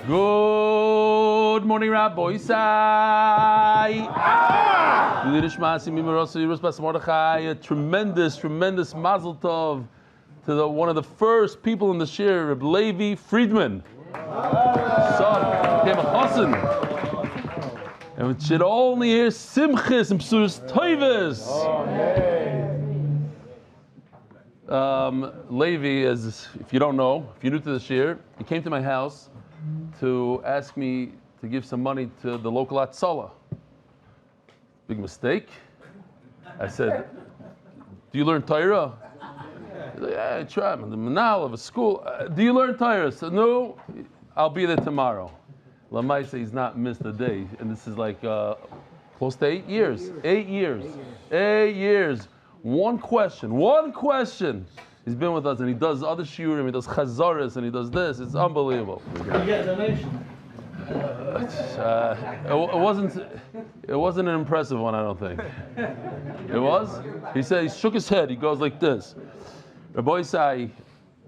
Good morning, Rabbi Isai. A tremendous mazel tov to one of the first people in the shir, Reb Levi Friedman. Son became a chassan. And it should only hear simchis and psuras toivas. Levi, as if you don't know, if you're new to the shir, he came to my house to ask me to give some money to the local Atzola. Big mistake. I said, do you learn Torah? He's like, yeah, I try. I'm the manal of a school. Do you learn Torah? I said, no, I'll be there tomorrow. Lamai says he's not missed a day. And this is like close to 8 years. 8 years. 8 years. One question. He's been with us, and he does other shiurim, he does chazaras, and he does this. It's unbelievable. You get a donation. It wasn't an impressive one, I don't think. It was? He said, he shook his head, he goes like this. Rabbi Isai,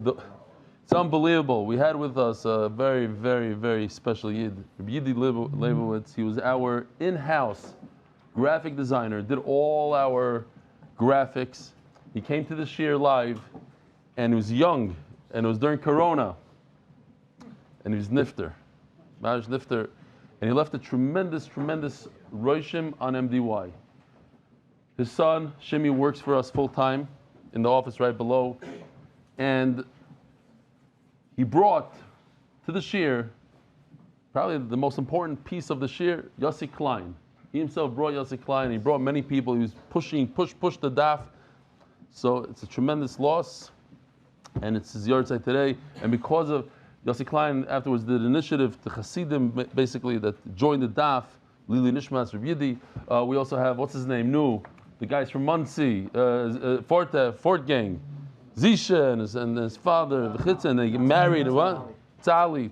it's unbelievable. We had with us a very, very, very special Yid, Yidi Leibowitz. He was our in-house graphic designer, did all our graphics. He came to the shir live, and he was young, and it was during Corona, and he was nifter, Maj nifter, and he left a tremendous roshim on MDY. His son Shimi works for us full time in the office right below, and he brought to the shir probably the most important piece of the shir, Yossi Klein. He himself brought Yossi Klein. He brought many people. He was pushed the daf. So it's a tremendous loss, and it's his yard site today. And because of Yossi Klein, afterwards did an initiative to Hasidim, basically that joined the daf, Lili Nishmas Reb Yidi. We also have what's his name? The guys from Muncie, Fort Gang, Zisha and his father, V'chitza, and they get married. What? Tzali.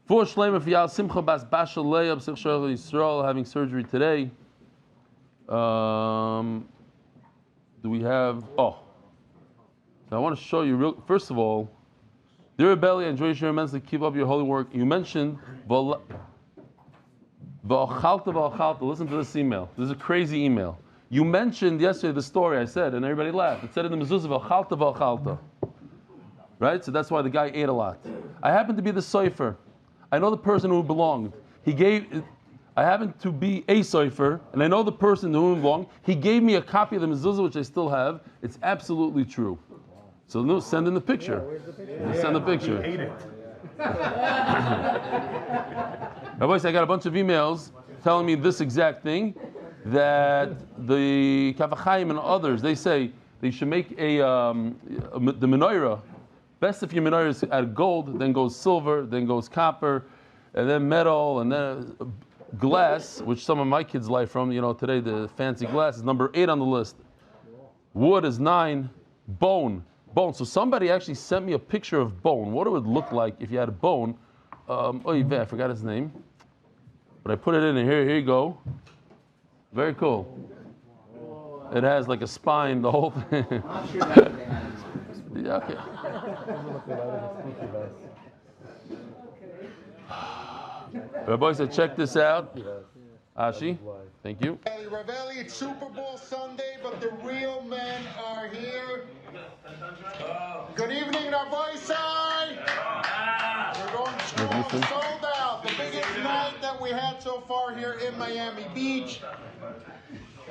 For Shleima Fiyal Simcha Bas Bashal Leah B'Sich Shor Yisrael having surgery today. Do we have? So I want to show you. First of all, dear Rebelli, enjoy your immensely. Keep up your holy work. You mentioned V'achalta. Listen to this email. This is a crazy email. You mentioned yesterday the story I said, and everybody laughed. It said in the mezuzah V'achalta. Right? So that's why the guy ate a lot. I happen to be the sofer. I know the person who belonged. I happen to be a sofer, and I know the person to whom it belonged. He gave me a copy of the mezuzah, which I still have. It's absolutely true. So no, send in the picture. Send the picture. He ate it. Rabbi, I got a bunch of emails telling me this exact thing, that the Kavachayim and others, they say they should make the menorah. Best if your menorah is out of gold, then goes silver, then goes copper, and then metal, and then glass, which some of my kids like from. Today the fancy glass is number 8 on the list. Wood is 9. Bone. So somebody actually sent me a picture of bone. What it would look like if you had a bone. I forgot his name, but I put it in here. Here you go. Very cool. It has like a spine, the whole thing. Yeah, okay. Rabbi said, check this out. Ashi, thank you. Ravelli, it's Super Bowl Sunday, but the real men are here. Good evening, Rabbi Sai. We're going strong, sold out. The biggest night that we had so far here in Miami Beach.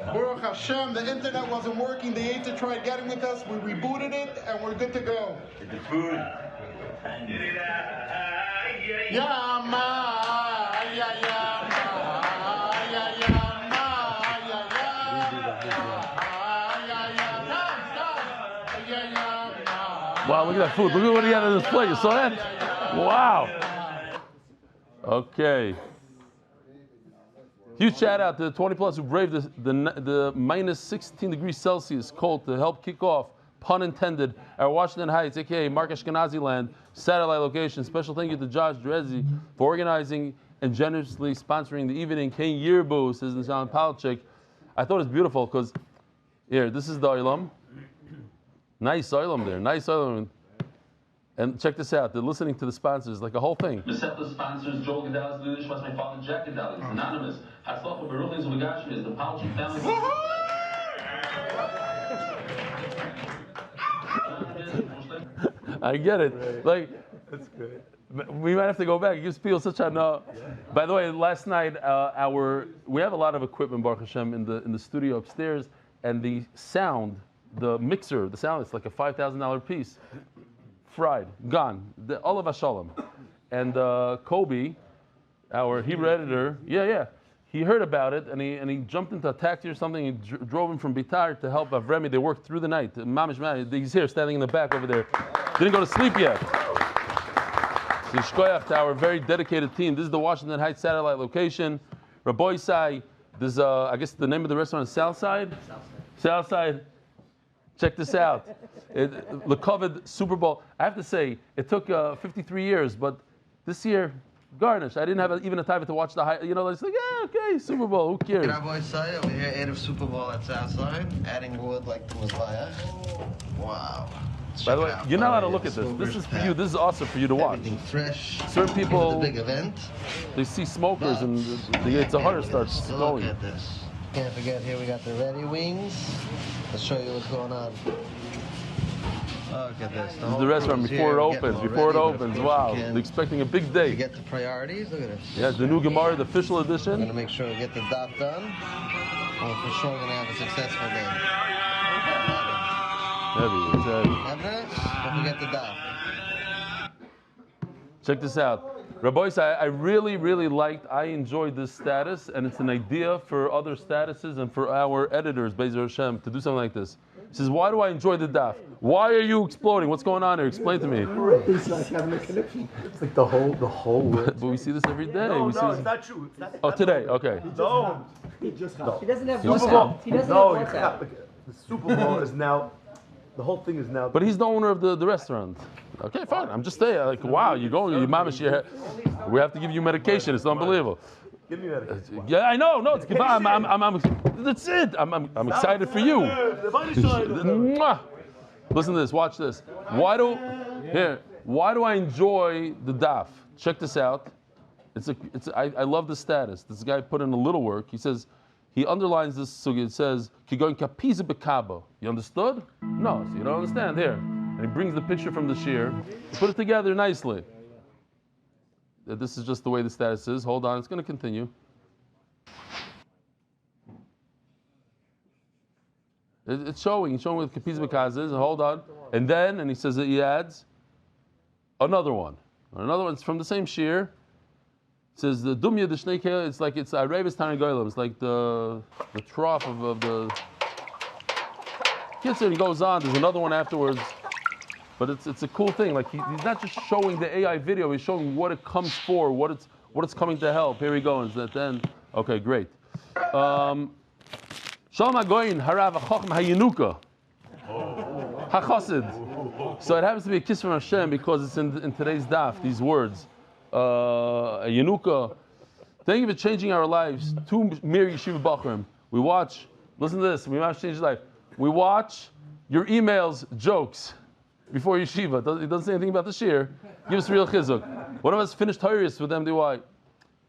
Baruch Hashem, the internet wasn't working. The Yetzer tried getting with us. We rebooted it, and we're good to go. Wow, look at that food. Look at what he had on his plate. You saw that? Wow. Okay. Huge shout out to the 20 plus who braved the minus 16 degrees Celsius cold to help kick off, pun intended, our Washington Heights, aka Mark Ashkenazi land, satellite location. Special thank you to Josh Drezzi for organizing and generously sponsoring the evening. King Yirbu, says Nishan Palchik. I thought it was beautiful because, here, this is the Olam. Nice Olam there, nice Olam. And check this out. They're listening to the sponsors, like a whole thing. Receptor sponsors Joel Gedalis, Ludish, was my father Jack Gedalis, anonymous. Hatzlacha Beruchlis Uvagashmi, the Palchi family. I get it. Like, That's good. we might have to go back. It gives people such a no. By the way, last night we have a lot of equipment, Baruch Hashem, in the studio upstairs, and the sound, the mixer, the sound, it's like a $5,000 piece. Fried, gone. All of Shalom. And Kobe, our Hebrew editor, he heard about it and he jumped into a taxi or something. He drove him from Bitar to help Avremi. They worked through the night. He's here, standing in the back over there. Didn't go to sleep yet. So Shkoyach to our very dedicated team. This is the Washington Heights satellite location. Rabbi Isai, this I guess the name of the restaurant is Southside. Southside. Check this out. The covered Super Bowl. I have to say, it took 53 years, but this year, garnish. I didn't have even a time to watch the high. It's like, okay, Super Bowl. Who cares? Rabbi Isai over here, 8 of Super Bowl at Southside, adding wood like the Mizbeach. Wow. By the way, you're not allowed to look at this. This is for you. This is awesome for you to watch. Everything fresh. Certain people, It's a big event. they see smokers and it's a heart starts Look going. at this. Can't forget, here we got the ready wings. Let's show you what's going on. Look at this. This is the restaurant before it opens. Wow, they're expecting a big To day. get the priorities, look at this. Yeah, the new Gemara, the official We're edition. gonna make sure we get the daf done. We're for sure gonna have a successful day. Heavy, it's heavy. Don't forget the daf. Check this out. Rabbi, I really, really I enjoyed this status, and it's an idea for other statuses and for our editors, Bezer Hashem, to do something like this. He says, why do I enjoy the daf? Why are you exploding? What's going on here? Explain to me. It's like having a connection. It's like the whole But we see this every day. No, we see no, this. it's not true. It's not, Oh, today, okay. No. He just He doesn't have Super WhatsApp. Bowl. He doesn't No, have WhatsApp. the Super Bowl is now, the whole thing is now. But he's the owner of the restaurant. Okay, fine. I'm just saying, like, wow, you're going, you mamish, we have to give you medication. It's unbelievable. Give me that. Yeah, I know. No, it's that's it. I'm excited for you. Mwah. Listen to this. Watch this. Why do I enjoy the daf? Check this out. I love the status. This guy put in a little work. He says, he underlines this. So it says, "Kigoin kapiza bekabo." You understood? No, so you don't understand. Here, and he brings the picture from the shir. Put it together nicely. This is just the way the status is. Hold on, it's going to continue. It's showing what kapiz bekaz is. Hold on, and he says that he adds another one. Another one's from the same shir. It says the dumya the shnei. It's like it's Ariel Tanagaylam. It's like the trough of the. He goes on. There's another one afterwards. But it's a cool thing. Like he's not just showing the AI video. He's showing what it comes for, what it's coming to help. Here we go. And then okay, great. Shalom Hagoyin Harav Achochem Hayenuka Hachosid. So it happens to be a kiss from Hashem because it's in today's daf. These words, Yenuka. Thank you for changing our lives. Two Mir Yeshiva Bachrim. We watch. Listen to this. We must change your life. We watch your emails, jokes. Before yeshiva, it doesn't say anything about the shir. Give us real chizuk. One of us finished Tyrus with MDY.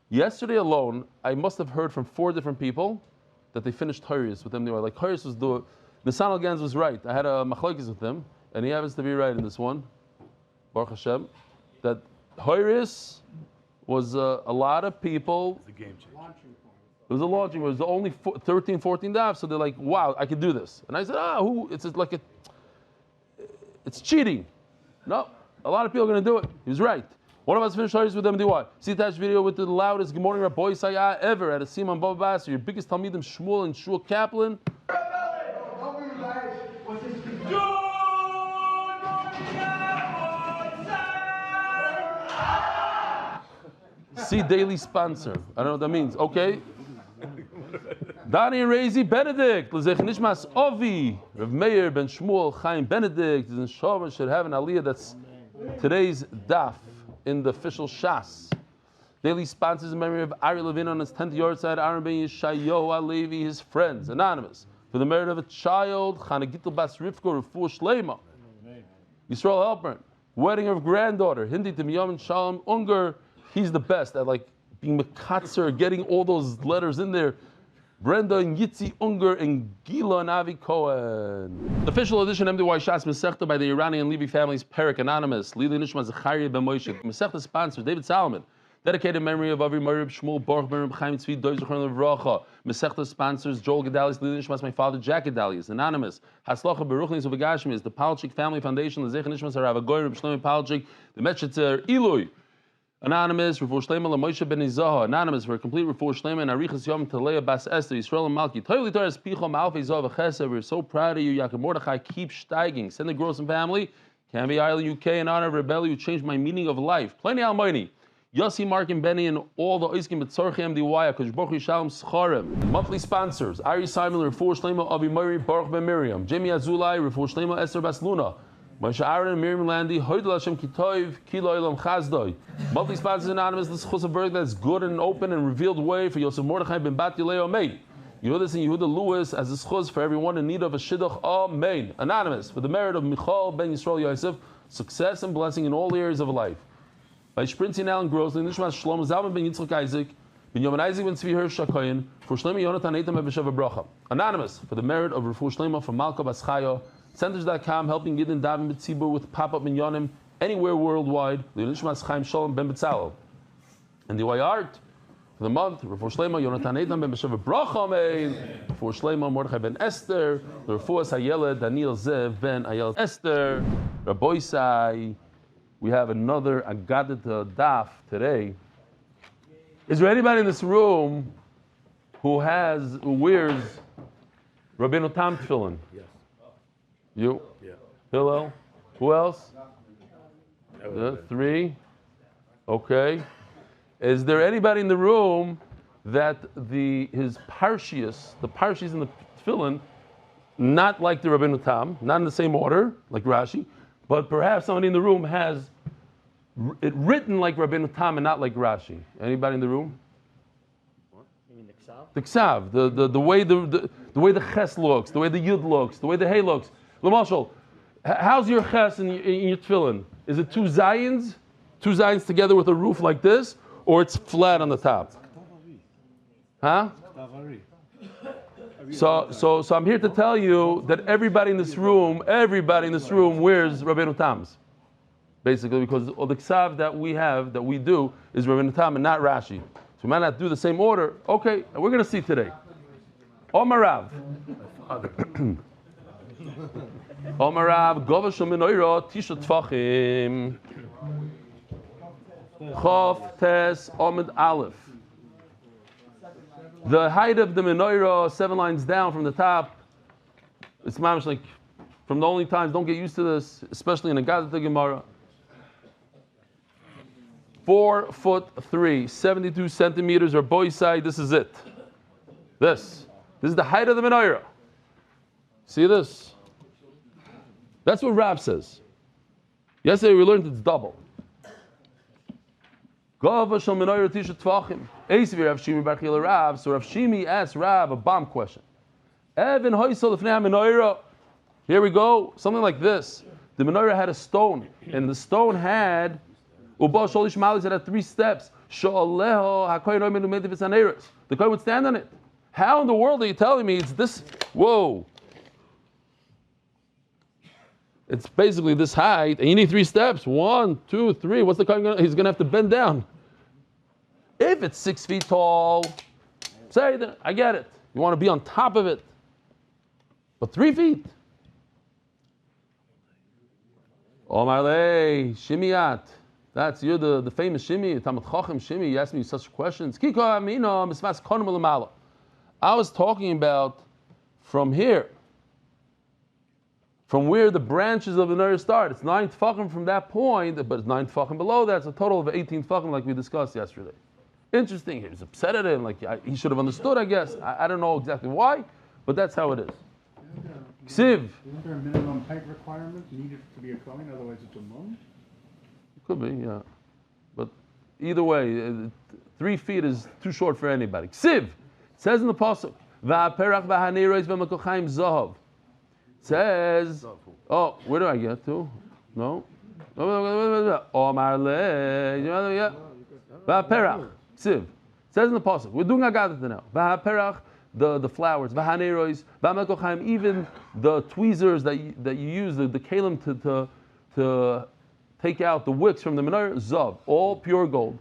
Yesterday alone, I must have heard from 4 different people that they finished Tyrus with MDY. Like Tyrus was Nisan Al-Gans was right. I had a machlokes with him, and he happens to be right in this one. Baruch Hashem. That Tyrus was a lot of people. It's a game changer. It was a launching. It was only 13, 14 daf, so they're like, wow, I could do this. And I said, who? It's like it's cheating. No, a lot of people are going to do it. He was right. One of us finished Haris with MDY. See attached video with the loudest Good Morning Rabbi Isaiah ever at a Simon Baba Basser. Your biggest Talmidim Shmuel and Shmuel Kaplan. See daily sponsor. I don't know what that means. Okay. Dani Rezi Benedict, L'zech Nishmas Ovi, Rav Meir Ben Shmuel Chaim Benedict, and Shavan should have an aliyah. That's today's daf in the official Shas. Daily sponsors in memory of Ariel on his 10th yard side, Aaron Ben Yeshayo Alevi, his friends, anonymous, for the merit of a child, Chana Gittel Bas Rivko Refuah Shleima, Yisrael Helper, wedding of granddaughter. Hindi Timyam Shalom Unger. He's the best at like being Mekatzer, getting all those letters in there. Brenda and Yitzi Unger and Gila and Avi Cohen. Official edition MDY Shas Masechta by the Iranian Levy family's Perik Anonymous. Lili Nishma Zachariah Ben Moshe. Masechta sponsor David Solomon. Dedicated memory of Avi Marib Shmuel Baruch Ben Chaim Tzvi Doi Zechron Levracha. Masechta sponsors Joel Gedalis. Lili Nishmas my father Jack Gedalis. Anonymous. Haslacha Beruchnis Uvagashmis. The Palchik Family Foundation. Lezech Nishmas Harav Agoy Reb Shlomo Palchik. The Metchetzer Eloi. Anonymous, Refuah Shlema LaMoshe Ben Izaha. Anonymous for a complete Refuah Shlema and Arichas Yom Talea Bas Esther Yisrael and Malki. Toili Torahs Picho Malfi Zav Chesed. We're so proud of you, Yaakov Mordechai. Keep steiging. Send the Grossen family. Canby Island, UK, in honor of Rebelli, who changed my meaning of life. Plenty Almighty. Yossi, Mark, and Benny, and all the Oiskim Betzorchi MDY. Kosh Baruch Shalom Scharim. Monthly sponsors: Ari Simon, Refuah Shlema Avi Mori Baruch Ben Miriam, Jamie Azulai, Refuah Shlema Esther Bas Luna. Moshe Aaron and Miriam Landy, Hoydel Hashem Kitoiv, Kilo Elam Chazdoi. Monthly sponsors Anonymous, this Chus of that's good and open and revealed way for Yosef Mordechai ben Bat Yulei Omein. Yehudis and Yehuda Lewis as this Chus for everyone in need of a Shidduch Amen. Anonymous, for the merit of Michal ben Yisrael Yosef, success and blessing in all areas of life. By Sprinting Alan Gross, Nishmas Shlomo Zalman ben Yitzchak Isaac, ben Yoman Isaac ben Tzvi Hirsch Shakoyin, for Shlomo Yonatan Eitam ben B'Shev Bracha. Anonymous, for the merit of Refuah Shlema from Malka Baschayo, Centers.com, helping Yidden Davin B'Tzibur with pop-up minyanim anywhere worldwide. L'Nishmas Chaim Shalom Ben Betzalel. And the art for the month, Refuah Shlema Yonatan Eitam Ben B'Shev Bracha Amein. Refuah Shlema Mordechai Ben Esther. Refuah Hayeled Daniel Zev Ben Ayel Esther. Rabbi Sai. We have another Agadat Daf today. Is there anybody in this room who wears Rabbeinu Tam tefillin? Yes. You? Yeah. Hillel? Who else? Three? Okay. Is there anybody in the room that his parshias, the parshis in the tefillin, not like the Rabbeinu Tam, not in the same order, like Rashi, but perhaps somebody in the room has it written like Rabbeinu Tam and not like Rashi? Anybody in the room? What? You mean the Ksav? The Ksav, the way the Ches looks, the way the Yud looks, the way the Hey looks. L'mashal, how's your Ches in your tefillin? Is it two Zayins together with a roof like this, or it's flat on the top? Huh? So I'm here to tell you that everybody in this room wears Rabbeinu Tams, basically, because all the Ksav that we do is Rabbeinu Tam and not Rashi. So we might not do the same order. Okay, we're going to see today. Omarav. Omarav, Gova Shel Menorah, Tisha Tfachim. Chof, Tes, Omid Aleph. The height of the menorah, 7 lines down from the top, it's mamish like, from the only times, don't get used to this, especially in a Gadat Gemara. 4'3", 72 centimeters, or boy side, this is it. This is the height of the menorah. See this? That's what Rav says. Yesterday we learned it's double. Gava shel menorah tisha tvachim. Eisvi Rav Shimi bar Chila Rav. So Rav Shimi asked Rav a bomb question. Evan hoysel lefnei menorah. Here we go. Something like this. The menorah had a stone, and the stone had uba sholish malis. It had 3 steps. Shoaleho hakoyin oimen umedi v'saneres. The kohen would stand on it. How in the world are you telling me it's this? Whoa. It's basically this height, and you need 3 steps. 1, 2, 3. What's the kohen? He's going to have to bend down. If it's 6 feet tall, say that I get it. You want to be on top of it. But 3 feet. Omarlei, Shimiyat. That's you're the famous Shimi, Talmud Chacham Shimi. You asked me such questions. I was talking about from here. From where the branches of the menorah start. It's 9 tefachim from that point, but it's 9 tefachim below that. It's a total of 18 tefachim like we discussed yesterday. Interesting. He was upset at him, like he should have understood, I guess. I don't know exactly why, but that's how it is. Ksiv. Isn't there a minimum height requirement needed to be a kohen, otherwise it's a mum? Could be, yeah. But either way, 3 feet is too short for anybody. Ksiv. It says in the pasuk, Va'perach v'hanerois v'makochaim zahav. Says, oh, where do I get to? No. Omar le. V'haperach. Siv. Says in the pasuk. We're doing Agadah now. V'haperach, the flowers. V'hanerois. V'hamelkochaim. Even the tweezers that you use, the kalim to take out the wicks from the menorah. Zav. All pure gold.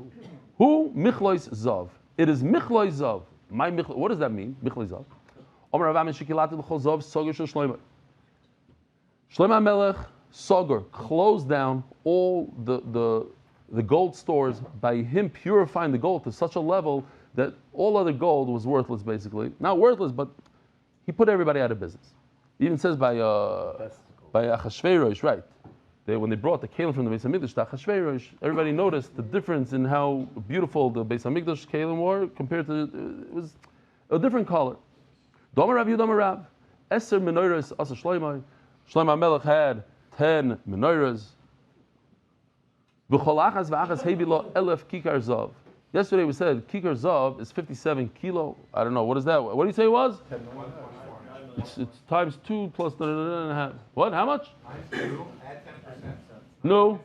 Who? Michlois zav. It is michlois zav. What does that mean? Michlois zav. Omar Rav Amin Shekilati l'chol zav soger shel Shlomo. Shlomo Melech Soger closed down all the gold stores by him purifying the gold to such a level that all other gold was worthless, basically. Not worthless, but he put everybody out of business. He even says by Achashverosh, right? When they brought the kalim from the Beis Hamikdash to Achashverosh, everybody noticed the difference in how beautiful the Beis Hamikdash kalim were compared to it was a different color. Domer Rav Yudam Rav Eser menorahs asa Shlomo. Shlomo Melech had 10 menorahs. V'cholachas v'achas hebilo 1000 kikar zav. Yesterday we said kikar zav is 57 kilo. I don't know, what is that? What do you say it was? It's times 2 plus and a half. What? How much? Times 2, add 10%. No.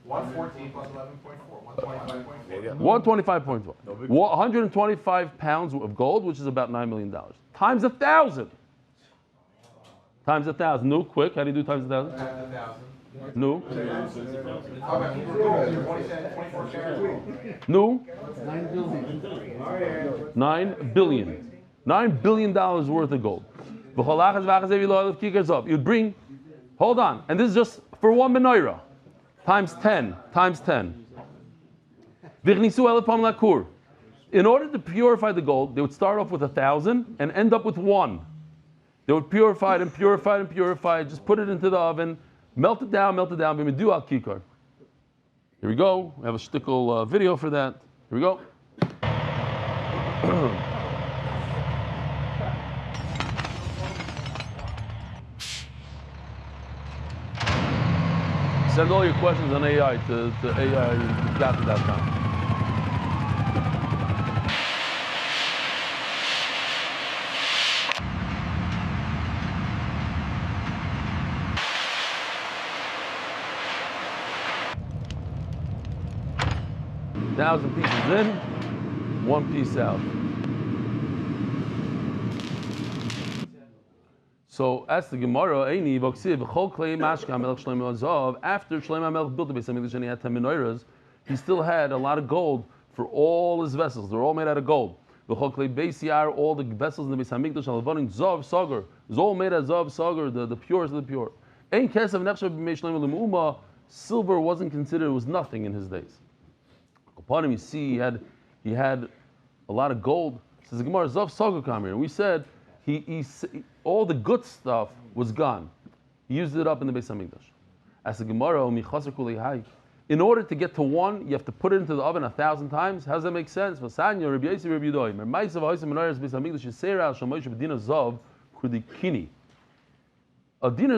114 plus 11.4. 125.4. 125 pounds of gold, which is about $9 million. Times 1,000. Times 1,000. No, quick. How do you do times 1,000? 1,000. No. How about 24 carats? No. 9 billion. 9 billion. $9 billion worth of gold. You'd bring, hold on, and this is just for one menorah. Times 10. Times 10. In order to purify the gold, they would start off with 1,000 and end up with 1. They would purify it and purify it and purify it, just put it into the oven, melt it down, b'medu al kikar. Here we go. We have a shtickle video for that. Here we go. Send all your questions on AI to AI.com. Thousand pieces in, 1 piece out. So as the Gemara, Eini v'oksiv v'chol klei mashka melech Shlomo Azav. After Shlomo Melech built the Beis Hamikdash and he had 10 menorahs, he still had a lot of gold for all his vessels. They're all made out of gold. V'chol klei beis yar, all the vessels in the Beis Hamikdash, alavanim zav sagar, is all made out of zav sagar, the purest of the pure. Ein kesav nefshav b'mei Shlomo l'mu'uma. Silver wasn't considered; it was nothing in his days. Upon him, you see, he had a lot of gold. It says the Gemara zav sagar come here. And we said he all the good stuff was gone. He used it up in the Beis Hamikdash. As the Gemara, in order to get to 1, you have to put it into the oven 1,000 times. How does that make sense? A dinar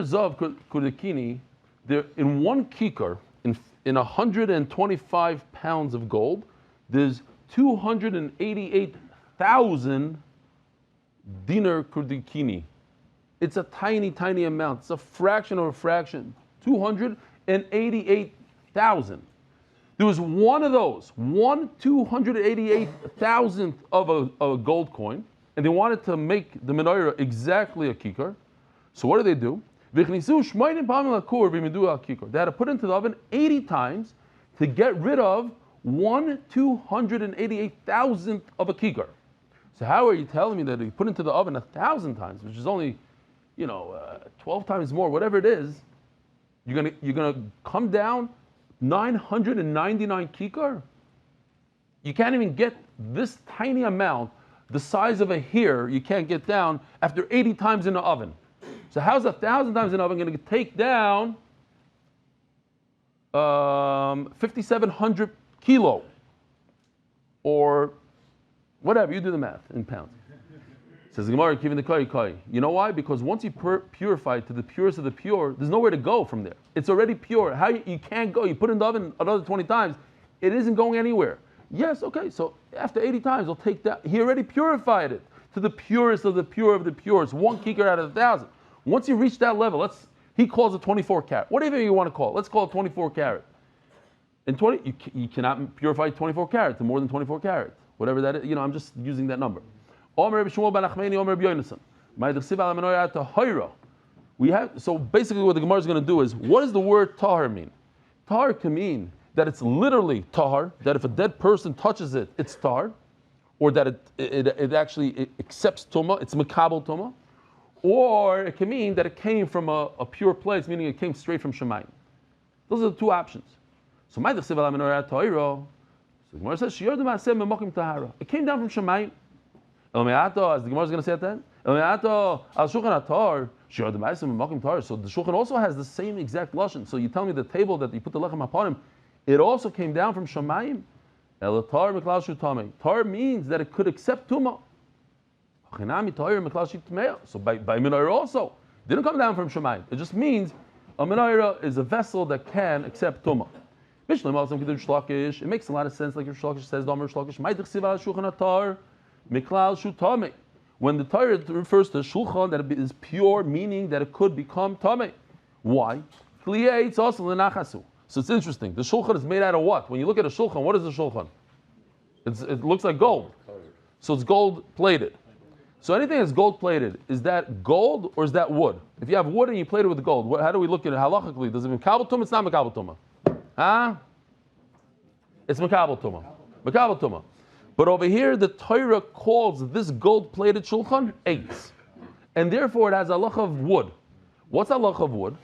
zav kurdikini, there in 1 kikar, in 125 pounds of gold, there's 288,000 dinar kurdikini. It's a tiny, tiny amount. It's a fraction of a fraction. 288,000. There was one of those, 288,000th of a gold coin, and they wanted to make the menorah exactly a kikar. So what do? They had to put it into the oven 80 times to get rid of 288,000th of a kikar. So how are you telling me that you put into the oven 1,000 times, which is only, 12 times more, whatever it is, you're gonna come down 999 kikar? You can't even get this tiny amount, the size of a hair, you can't get down after 80 times in the oven. So how's 1,000 times in the oven going to take down 5,700 kilo? Or whatever, you do the math in pounds. Says the Gemara, giving the kai. You know why? Because once you purify it to the purest of the pure, there's nowhere to go from there. It's already pure. How you can't go? You put it in the oven another 20 times, it isn't going anywhere. Yes, okay. So after 80 times, he'll take that. He already purified it to the purest of the pure of the pure. It's 1 kikar out of 1,000. Once you reach that level, He calls it 24 karat. Whatever you want to call it. Let's call it 24 karat. In 20, you cannot purify 24 karat to more than 24 karat. Whatever that is, I'm just using that number. So basically what the Gemara is going to do is, what does the word tahar mean? Tahar can mean that it's literally tahar, that if a dead person touches it, it's tahar, or that it actually accepts tumah, it's makabel tumah, or it can mean that it came from a pure place, meaning it came straight from Shemayim. Those are the two options. So the Gemara says, it came down from Shemayim. As the Gemara is going to say at that, so the Shulchan also has the same exact lashon. So you tell me the table that you put the lechem upon him, it also came down from Shemayim. Tar means that it could accept tumah. So by menorah also, it didn't come down from Shemayim. It just means a menorah is a vessel that can accept tumah. It makes a lot of sense, like Rish Lakish says, when the Torah refers to shulchan, that it is pure, meaning that it could become tameh. Why? So it's interesting. The shulchan is made out of what? When you look at a shulchan, what is the shulchan? It looks like gold. So it's gold plated. So anything that's gold plated, is that gold or is that wood? If you have wood and you plate it with gold, how do we look at it halachically? Does it makabel tumah? It's not makabel tumah. Huh? It's makabel tumah. Makabel tumah. But over here, the Torah calls this gold-plated shulchan eitz, and therefore it has a halach of wood. What's a halach of wood?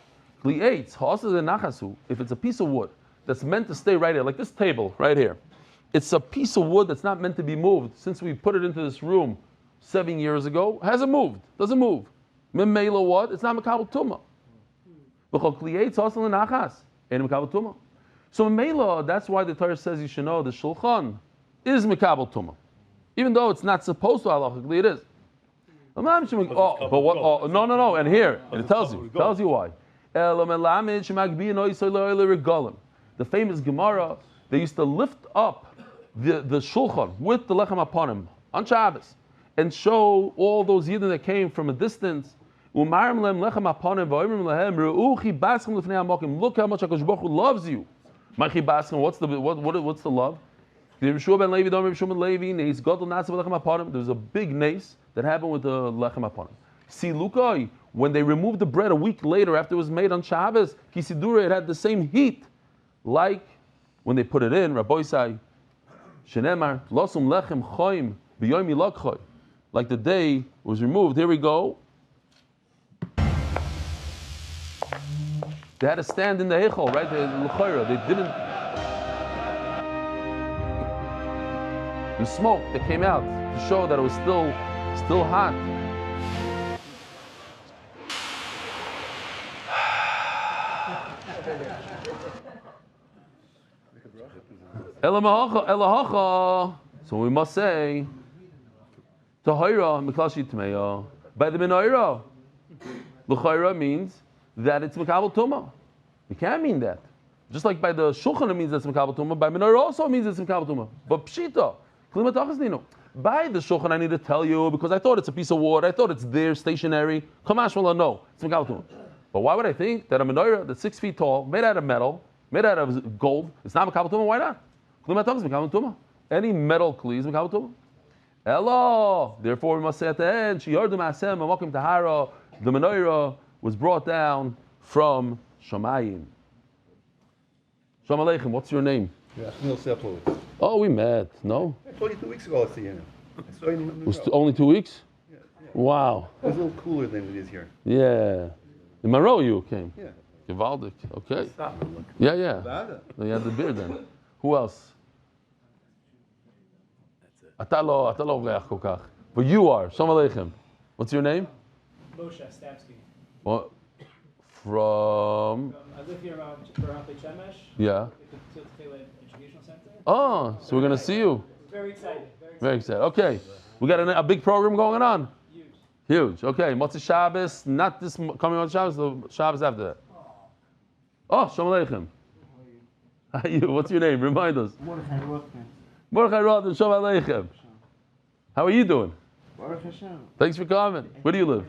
If it's a piece of wood that's meant to stay right here, like this table right here, it's a piece of wood that's not meant to be moved. Since we put it into this room 7 years ago, hasn't moved, doesn't move. Memela what? It's not makabel tumah. So memela, that's why the Torah says you should know the shulchan is mikabel tumah, even though it's not supposed to halachically, it is. But what? Oh, no, and here it tells you why. The famous Gemara, they used to lift up the shulchan with the lechem upon him on Shabbos and show all those yidden that came from a distance. Look how much HaKadosh Baruch Hu loves you. What's the love? There's a big nace that happened with the lechem upon him. See, Lukai, when they removed the bread a week later after it was made on Shabbos, Kisidura, it had the same heat like when they put it in. Rabbi Isai, Shenemar, Losum lechem choim b'yomi lokchoy. Like the day was removed. Here we go. They had to stand in the heichal, right? They didn't. The smoke that came out to show that it was still hot. So we must say, Tahira Miklashi Tmeya. By the Menorah, L'chayra means that it's Makabel Tumah. You can't mean that. Just like by the Shulchan it means it's Makabel Tumah, by Menorah also means it's Makabel Tumah. But Pshita, by the Shulchan I need to tell you because I thought it's a piece of wood, I thought it's there, stationary. Kamashmallah, no, it's Makabel Tumah. But why would I think that a menorah that's 6 feet tall, made out of metal, made out of gold, it's not Makabel Tumah? Why not? Any metal kli is Makabel Tumah. Hello. Therefore, we must say at the end, the menorah was brought down from Shemayim. Shalom Aleichem, what's your name? Yeah, Neil Sepulveda. Oh, we met, no? I told you 2 weeks ago I'll see you. I saw you in It was only 2 weeks? Yeah. Wow. It was a little cooler than it is here. Yeah. In Monroe you came? Yeah. Gewaldig, okay. Stop and look. Yeah. Bada. You had the beard then. Who else? אתה לא אורח כל כך. But you are. Shalom Aleichem. What's your name? Moshe Stefansky. What? From? I live here around Beit Shemesh. Yeah. The Educational Center. Oh, so we're going to see you. Very excited. Very excited. Okay. We got a big program going on. Huge. Okay. Motzei Shabbos, not this coming on Shabbos, the Shabbos after that. Oh, Shalom Aleichem. How are you? What's your name? Remind us. Mordechai Rothman, Shalom Aleichem. How are you doing? Baruch Hashem. Thanks for coming. Where do you live?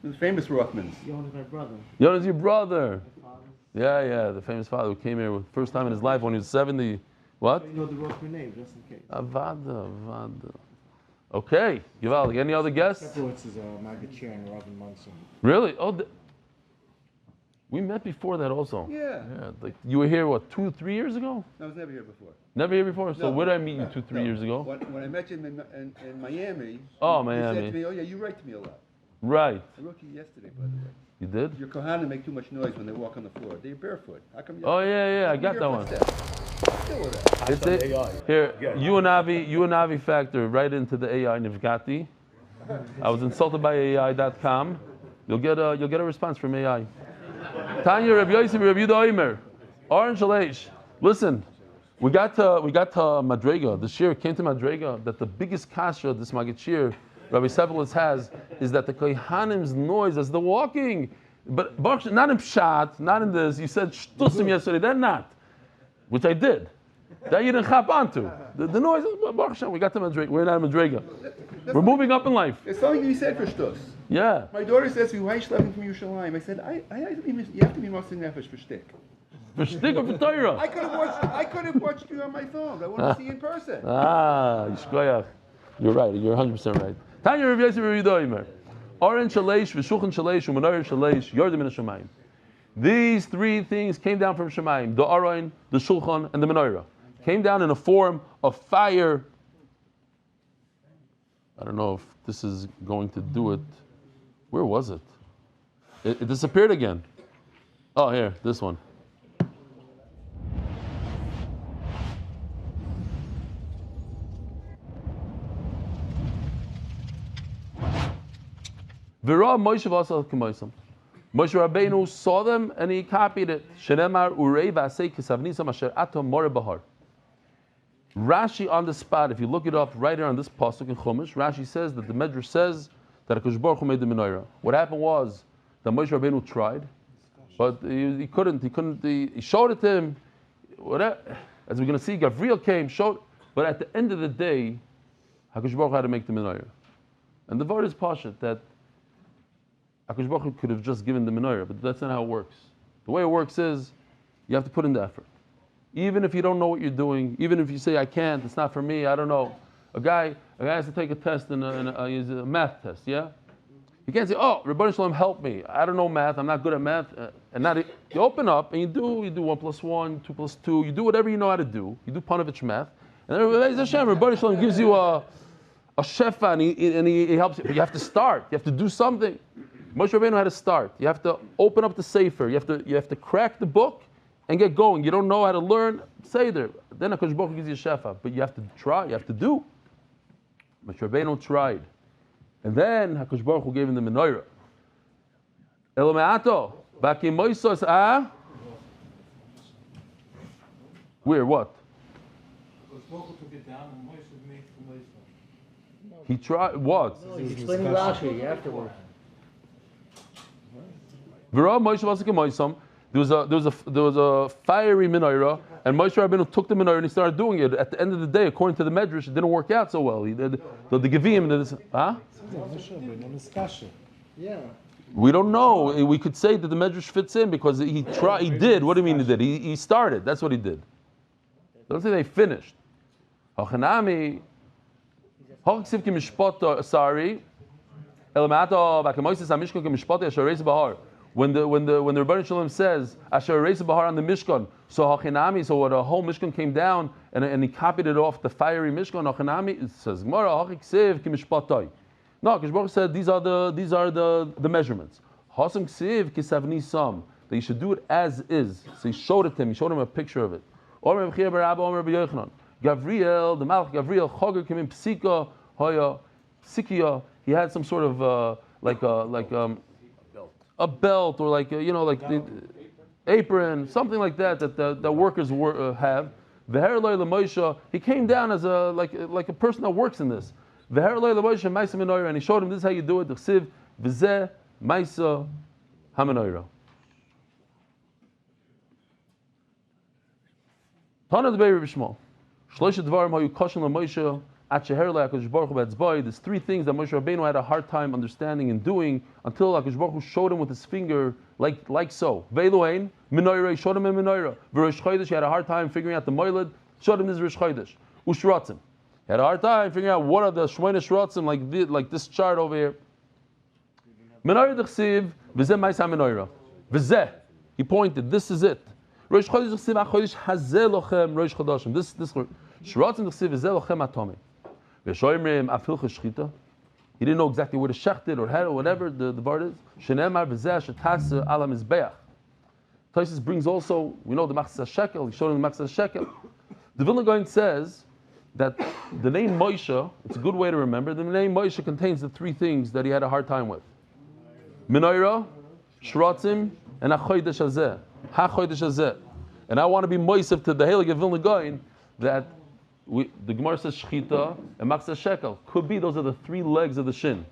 The famous Rothmans. Yona's my brother. Yona's your brother. Yeah, the famous father who came here first time in his life when he was 70. What? You know the Rothman name, just in case. Avada. Okay, Givaldi. Any other guests? This is Magachier and Robin Munson. Really? Oh, we met before that also. Yeah. Like you were here, what, 2-3 years ago? I was never here before. Never here before? So No. where did I meet you 2-3 years ago? When I met you in Miami, Oh, you Miami. said to me, oh yeah, you write to me a lot. Right. I wrote to you yesterday, by the way. You did? Your Kohanim make too much noise when they walk on the floor. They're barefoot. How come you Oh, yeah, I got that one. Still with that. It's it. Here, you and Avi factor right into the AI Nivgati. I was insulted by AI.com. You'll get a response from AI. Tanya Rabbi Yosef Rabbi Yehuda Omer. Orange Aleish. Listen, we got to Madrega. The shir came to Madrega that the biggest kasha this Maggid Shir Rabbi Sevelis has is that the Kohanim's noise as they're walking, but not in Pshat, not in this. You said shtusim yesterday. They're not, which I did. That you didn't hop onto. The noise. Baruch Hashem, we got to Madrega. We're not in Madrega. We're moving up in life. It's something you said for shtus. Yeah. My daughter says to me, why are you schlepping from Yerushalayim? I said, you have to be Moshe Nefesh for shtick. For shtick or for Torah? I could have watched you on my phone. I want to see you in person. Yishkoyach. You're right. You're 100% right. Tanya Rabbi Yosef Rabbi Yehuda Omer. Oren Shalesh, V'Shulchan Shalesh, U'Menorah Shalesh, Yordim Min HaShamayim. These three things came down from Shemayim: the Aron, the Shulchan, and the Menorah. Came down in a form of fire. I don't know if this is going to do it. Where was it? It disappeared again. Oh, here, this one. V'ra Moshe v'asal k'moisam. Moshe Rabbeinu saw them and he copied it. Shenemar urei v'asei kisavnisam asher atom more bahar. Rashi on the spot, if you look it up right here on this pasuk in Chumash, Rashi says that the Medrash says that HaKadosh Baruch Hu made the menorah. What happened was that Moshe Rabbeinu tried, but he couldn't. He showed it to him. Whatever. As we're going to see, Gavriel came, showed. But at the end of the day, HaKadosh Baruch Hu had to make the menorah. And the word is pashut that HaKadosh Baruch Hu could have just given the menorah, but that's not how it works. The way it works is you have to put in the effort. Even if you don't know what you're doing, even if you say, I can't, it's not for me, I don't know. A guy has to take a test, in a math test, yeah? You can't say, oh, Rebbeinu Shalom, help me. I don't know math, I'm not good at math. And not, you open up and you do 1 + 1, 2 + 2, you do whatever you know how to do. You do Panovich math. And then Rebbeinu Shalom gives you a shefa and he helps you. But you have to start, you have to do something. Moshe Rabbeinu had to start. You have to open up the Sefer. You have to crack the book and get going. You don't know how to learn Seder. Then HaKadosh Baruch Hu gives you a shefa. But you have to try. You have to do. Moshe Rabbeinu tried, and then HaKadosh Baruch Hu gave him the menorah. Elomeato baki moisos Where what? He tried what? He's explaining Rashi afterwards. V'ra Moshe v'asik moisam. There was a fiery menorah, and Moshe Rabbeinu took the menorah and he started doing it. At the end of the day, according to the Medrash, it didn't work out so well. He did the Gevim. Yeah. We don't know. We could say that the Medrash fits in because he tried. He did. What do you mean he did? He started. That's what he did. Don't say they finished. Hachanami. Hachksiv ki mishpat. Sorry. Elamato bakamoises hamishkon ki mishpat yashareis bahar. When the Rebbeinu Shalom says Asher Reisa Bahar on the Mishkan, so Hachinami, so what a whole Mishkan came down and he copied it off the fiery Mishkan. Hachinami, it says Gemara Hachiksiv ki Mishpatay. No, Kadosh Baruch said these are the measurements. Hasam Ksiv ki Savni Sam, that you should do it as is. So he showed it to him. He showed him a picture of it. Omer B'chia Barabba Omer B'Yochanan. Gavriel, the Malach Gavriel Choger came in Psika Hoya Psikia. He had some sort of a belt or the apron, something like that the workers have. V'her loy l'Moshe, he came down as a person that works in this. V'her loy l'Moshe ma'isa menorah, and he showed him this is how you do it. D'chsiv v'zeh ma'isa hamenorah. Tana d'bei Rabbi Shmuel. Shloshet dvarim hayu koshen l'Moshe There's three things that Moshe Rabbeinu had a hard time understanding and doing until HaKadosh Baruch Hu showed him with his finger, like so. Veiluain, menorah, showed him a menorah. V'Rosh Chodesh, he had a hard time figuring out the moiled, showed him this Rosh Chodesh. Ushratzim, he had a hard time figuring out what are the Shmoyne Shratzim, like this chart over here. Menorah d'chsiv, v'zeh ma'is ha-menorah. V'zeh, he pointed, this is it. Rosh Chodesh d'chsiv ha-chodesh hazeh lochem Rosh Chodashim. This Shratzim d'chsiv v'zeh lochem ha-tomim. He didn't know exactly where to shecht it or head or whatever the bar is. Taisus brings also, we know the Machzah Shekel, he showed him the Machzah Shekel. The Vilna Gaon says that the name Moshe, it's a good way to remember, the name Moshe contains the three things that he had a hard time with. Menorah, Shratzim, and HaChodesh Hazeh. HaChodesh Hazeh. And I want to be moisev to the Heilige Vilna Gaon that the Gemara says Shechita and Machzah Shekel. Could be those are the three legs of the Shin.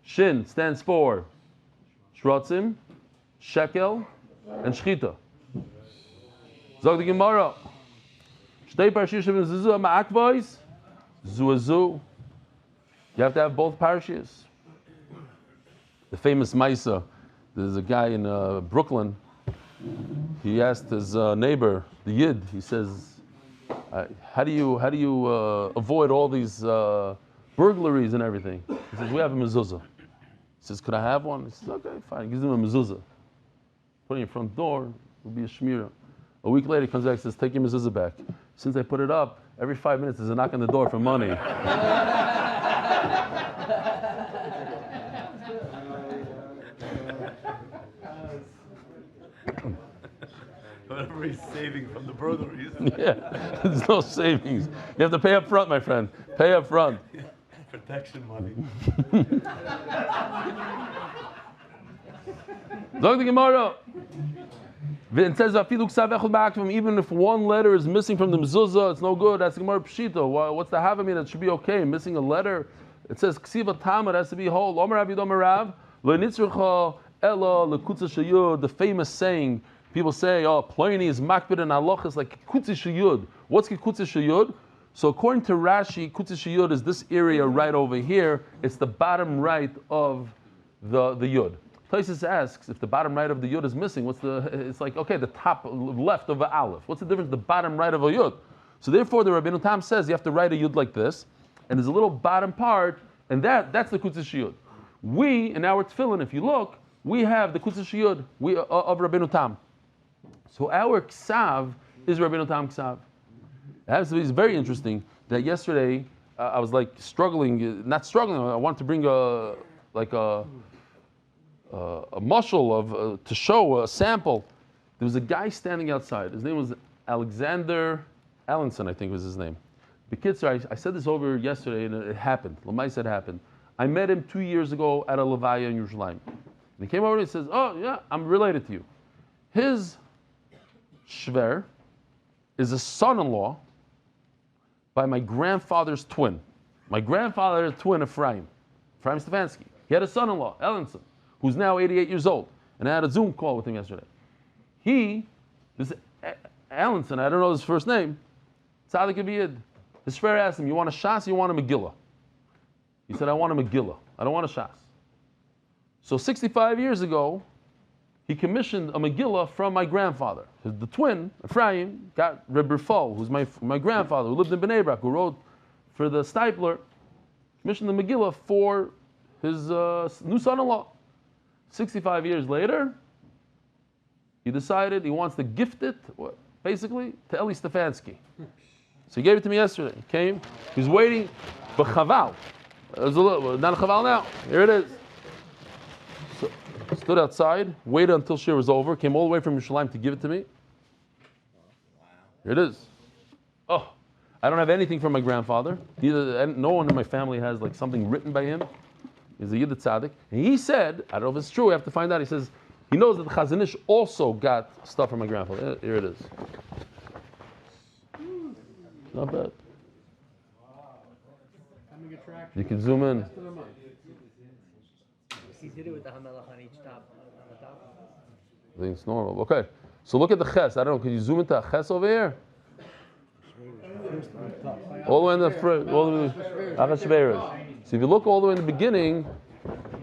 Shin stands for Shratzim, Shekel, and Shechita. Zog the Gemara. Shtei parashiyos ben Zuzu ma'akvos, Zuazu. You have to have both parashiyos. The famous Maisa. There's a guy in Brooklyn. He asked his neighbor, the Yid. He says, how do you avoid all these burglaries and everything? He says, we have a mezuzah. He says, could I have one? He says, okay, fine. He gives him a mezuzah. Put it in your front door, it'll be a shmira. A week later, he comes back and says, take your mezuzah back. Since I put it up, every 5 minutes there's a knock on the door for money. Whatever he's saving from the burglaries. Yeah, there's no savings. You have to pay up front, my friend. Pay up front. Protection money. Zog the Gemara. It says, even if one letter is missing from the mezuzah, it's no good. That's the Gemara Pshita. What's the havamina? It should be okay. Missing a letter. It says, Ksiva Tamar has to be whole. The famous saying, people say, oh, Ploini is makbid and halachas like kutzi sheyud. What's kutzi sheyud? So according to Rashi, kutzi sheyud is this area right over here. It's the bottom right of the yud. Taisus asks, if the bottom right of the yud is missing, it's like, okay, the top left of a aleph. What's the difference? The bottom right of a yud. So therefore, the Rabbeinu Tam says you have to write a yud like this, and there's a little bottom part, and that's the kutzi sheyud. We, in our tefillin, if you look, we have the kutzi sheyud of Rabbeinu Tam. So our ksav is Rabbeinu Tam ksav. It's very interesting that yesterday I was like not struggling. I wanted to bring a mushal of to show a sample. There was a guy standing outside. His name was Alexander Allenson, I think was his name. B'kitzur, I said this over yesterday, and it happened. Lamai said it happened. I met him 2 years ago at a levaya in Yerushalayim. And he came over and he says, "Oh yeah, I'm related to you." His shver is a son-in-law by my grandfather's twin. My grandfather's twin, Ephraim Stefansky. He had a son-in-law, Ellenson, who's now 88 years old. And I had a Zoom call with him yesterday. This Ellenson, I don't know his first name, Tzaddik Abiyid. His shver asked him, you want a Shas or you want a Megillah? He said, I want a Megillah. I don't want a Shas. So 65 years ago, he commissioned a Megillah from my grandfather. The twin, Ephraim, got Reb Rifal, who's my grandfather, who lived in Bnei Brak, who wrote for the Stipler, commissioned the Megillah for his new son-in-law. 65 years later, he decided he wants to gift it, basically, to Eli Stefansky. So he gave it to me yesterday. He came, he was waiting for Chaval. There's a little, not a Chaval now. Here it is. Stood outside, waited until shir was over, came all the way from Yerushalayim to give it to me. Here it is. Oh, I don't have anything from my grandfather. No one in my family has like something written by him. He's a Yid Tzaddik. And he said, I don't know if it's true, we have to find out. He says, he knows that the Chazon Ish also got stuff from my grandfather. Here it is. Not bad. You can zoom in. He did it with the Hamelach on each top, on the top. I think it's normal. Okay, so look at the ches. I don't know, can you zoom into a ches over here? All the way in the front. So if you look all the way in the beginning,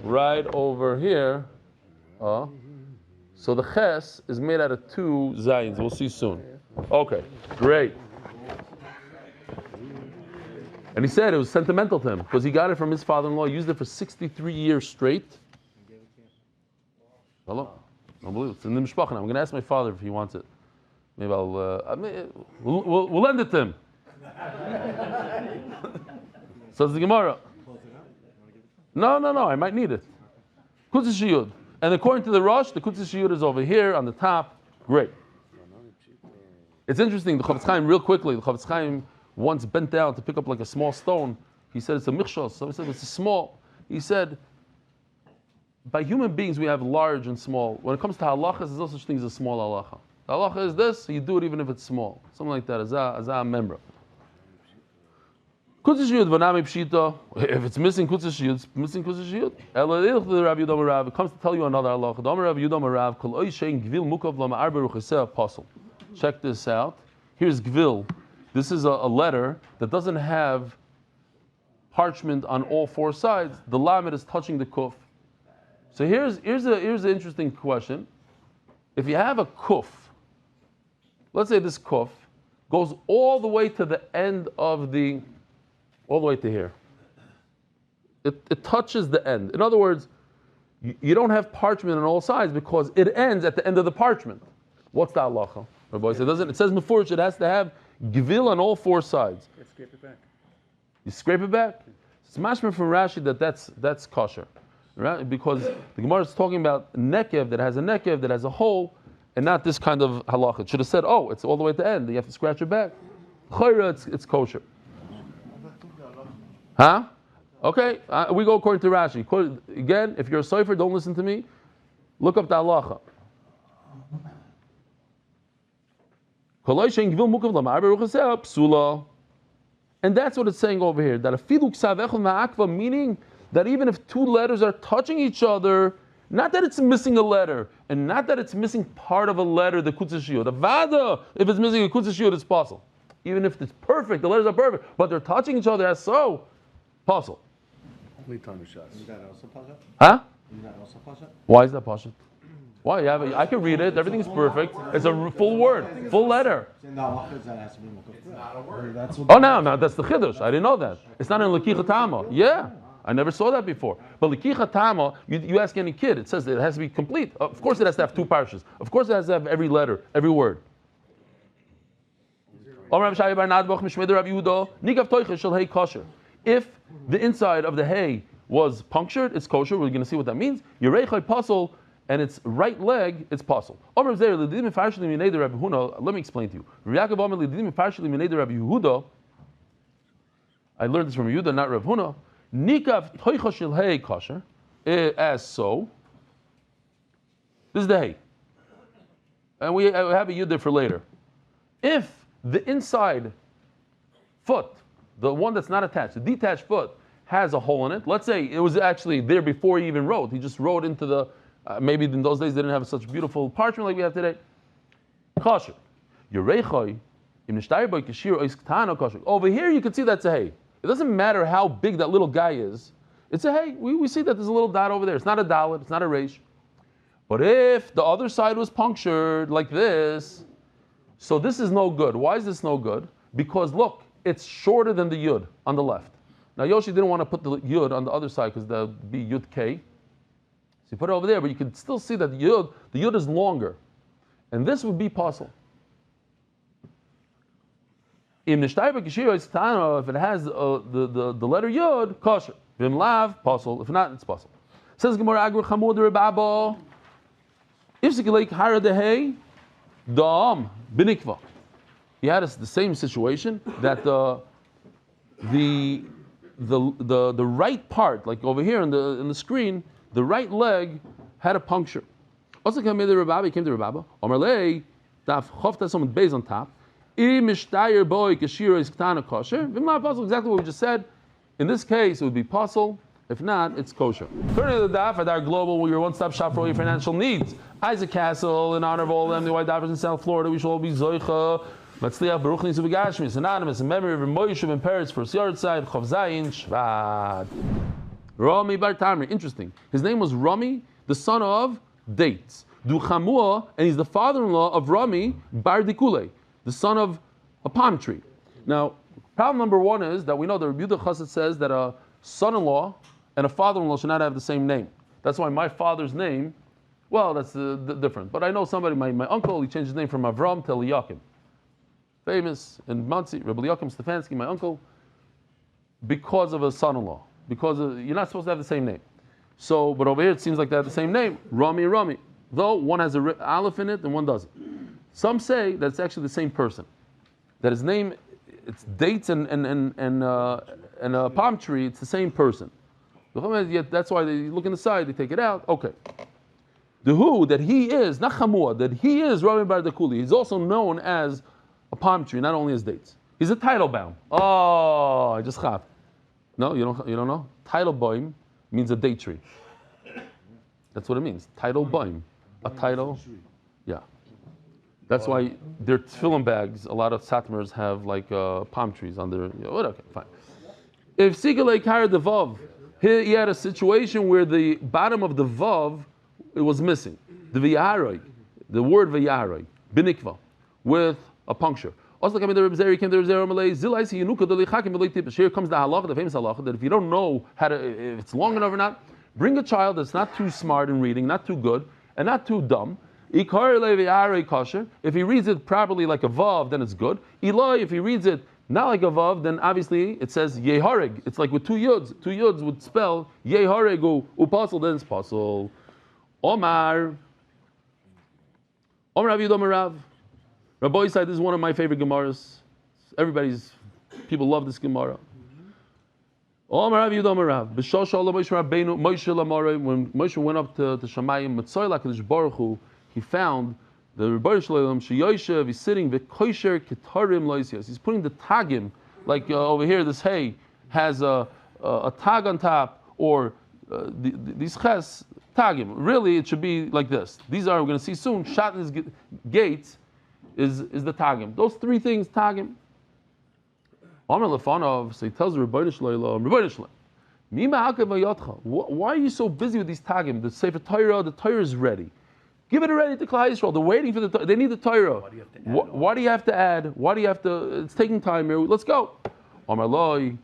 right over here, so the ches is made out of 2 zayins. We'll see soon. Okay, great. And he said it was sentimental to him because he got it from his father-in-law, used it for 63 years straight. Hello? Unbelievable. It's in the mishpacha now. I'm going to ask my father if he wants it. Maybe we'll lend it to him. Says the Gemara. No, I might need it. Kutzis Shiyud. And according to the Rosh, the Kutzis Shiyud is over here on the top. Great. It's interesting, the Chavetz Chaim, real quickly, the Chavetz Chaim once bent down to pick up like a small stone. He said it's a michshos. So he said it's a small. He said, by human beings we have large and small. When it comes to halachas, there's no such thing as a small halacha. The halacha is this, so you do it even if it's small. Something like that, as a member. Kutzis Shiyud v'nami pshita. If it's missing Kutzis Shiyud, it's missing Kutzis Shiyud. It comes to tell you another halacha. Check this out. Here's Gvil. This is a letter that doesn't have parchment on all 4 sides. The lamed is touching the kuf. So here's an interesting question. If you have a kuf, let's say this kuf goes all the way to the end of all the way to here. It touches the end. In other words, you don't have parchment on all sides because it ends at the end of the parchment. What's the halacha? It says mefurish, it has to have gvil on all 4 sides. You scrape it back. You scrape it back? It's mashma from Rashi that's kosher. Right? Because the Gemara is talking about nekev that has a hole, and not this kind of halacha. It should have said, it's all the way to the end. You have to scratch it back. Chayra, it's kosher. Huh? Okay, we go according to Rashi. Again, if you're a sofer, don't listen to me. Look up the halacha. And that's what it's saying over here. That a fiduk savechel ma'akva, meaning that even if 2 letters are touching each other, not that it's missing a letter, and not that it's missing part of a letter, the kutzis shiyud. The vada, if it's missing a kutzis shiyud, it's possible. Even if it's perfect, the letters are perfect, but they're touching each other as so, possible. Only time shots. Is that also pasha? Huh? Is that also pasha? Why is that pasha? Why? I can read it. Everything's perfect. It's a full word, full letter. In the halacha, that has to be mukaf. Not a word. No, that's the chiddush. I didn't know that. It's not in Lekicha Tama. Yeah, I never saw that before. But Lekicha Tama, you ask any kid, it says it has to be complete. Of course, it has to have 2 parshas. Of course, it has to have every letter, every word. If the inside of the hay was punctured, it's kosher. We're going to see what that means. Yerechai pasol. And its right leg, it's possible. Let me explain to you. I learned this from Yehuda, not Rav Huna. Nikav toicha shel hay kosher, as so. This is the hay. And we have a Yehuda for later. If the inside foot, the one that's not attached, the detached foot, has a hole in it, let's say it was actually there before he even wrote. He just wrote into the maybe in those days they didn't have such beautiful parchment like we have today. Kosher. Over here you can see that's a hay. It doesn't matter how big that little guy is. It's a hay. We see that there's a little dot over there. It's not a dalet. It's not a reish. But if the other side was punctured like this, so this is no good. Why is this no good? Because look, it's shorter than the yud on the left. Now Yoshi didn't want to put the yud on the other side because that would be yud k. So you put it over there, but you can still see that the yud is longer. And this would be possible. If it has the letter yud, kosher. Vim lav, possible. If not, it's possible. Says Gemara Agro Chamud Rebabo. If Sikilek Hara Dehe, Dam Binikva. He had the same situation that the right part, like over here in the screen, the right leg had a puncture. Also came to Rabbi, he came to Rabbi. Omerlei, daf chofta some base on top. Imishtayer boy kashira is ktana kosher. Vimla possible, exactly what we just said. In this case, it would be possible. If not, it's kosher. Turning to the daf at our global, your one-stop shop for all your financial needs. Isaac Castle, in honor of all them, the white divers in South Florida, we shall all be zoicha Matzliach Baruch Nisu B'Gashmi is anonymous in memory of Moshe ben Peretz for Siyar Tzad Chav Zayin Shvat. Rami Bar Tamri. Interesting. His name was Rami, the son of dates. Du Chamua, and he's the father-in-law of Rami Bar Dikule, the son of a palm tree. Now, problem number one is that we know the Rebbe Yehuda Chassid says that a son-in-law and a father-in-law should not have the same name. That's why my father's name, well, that's different. But I know somebody, my uncle, he changed his name from Avram to Eliakim. Famous in Monsey, Rebbe Eliakim Stefansky, my uncle, because of a son-in-law. Because you're not supposed to have the same name. So, but over here it seems like they have the same name, Rami and Rami. Though one has a aleph in it and one doesn't. Some say that it's actually the same person. That his name, it's dates and a palm tree, it's the same person. That's why they look in the side, they take it out. Okay. The who, that he is, not Chamua, that he is Rami Bar Dakuli. He's also known as a palm tree, not only as dates. He's a title bound. Oh, I just chav. No, you don't know? Title boim means a date tree. That's what it means. Title boim. A title. Yeah. That's why their tefillin bags, a lot of satmars have like palm trees on their. Okay, fine. If Sigalei carried the vav, he had a situation where the bottom of the vav it was missing. The v'yaroi, the word v'yaroi, binikva, with a puncture. Also, here comes the halacha, the famous halacha, that if you don't know if it's long enough or not, bring a child that's not too smart in reading, not too good, and not too dumb. If he reads it properly like a vav, then it's good. Eloi, if he reads it not like a vav, then obviously it says yehareg. It's like with two yuds. Two yuds would spell yehareg upasal, then it's pasal. Omar Rav Yudom Rav. Rabbi said this is one of my favorite Gemaras. People love this Gemara. Omar Rav Yudom Rav. B'shosha Allah Moshe Rabbeinu Moshe Lamare. When Moshe went up to Shamayim, Mitzay LaKadosh Baruch Hu, he found the Rebbeinu Shalom Sheyoshev. He's sitting v'koisher ketarim loisias. He's putting the tagim, like over here. This hay has a tag on top, or these ches tagim. Really, it should be like this. These are, we're going to see soon. Shatnez gates is the tagim. Those three things tagim. Amar Lefanov, so he tells the Rebbeinu Shalom, why are you so busy with these tagim? The Sefer Torah, the Torah is ready. Give it already to Klal Yisrael. They're waiting for they need the Torah. Why do you have to add? Why do you have to? It's taking time here. Let's go. Amar Loi,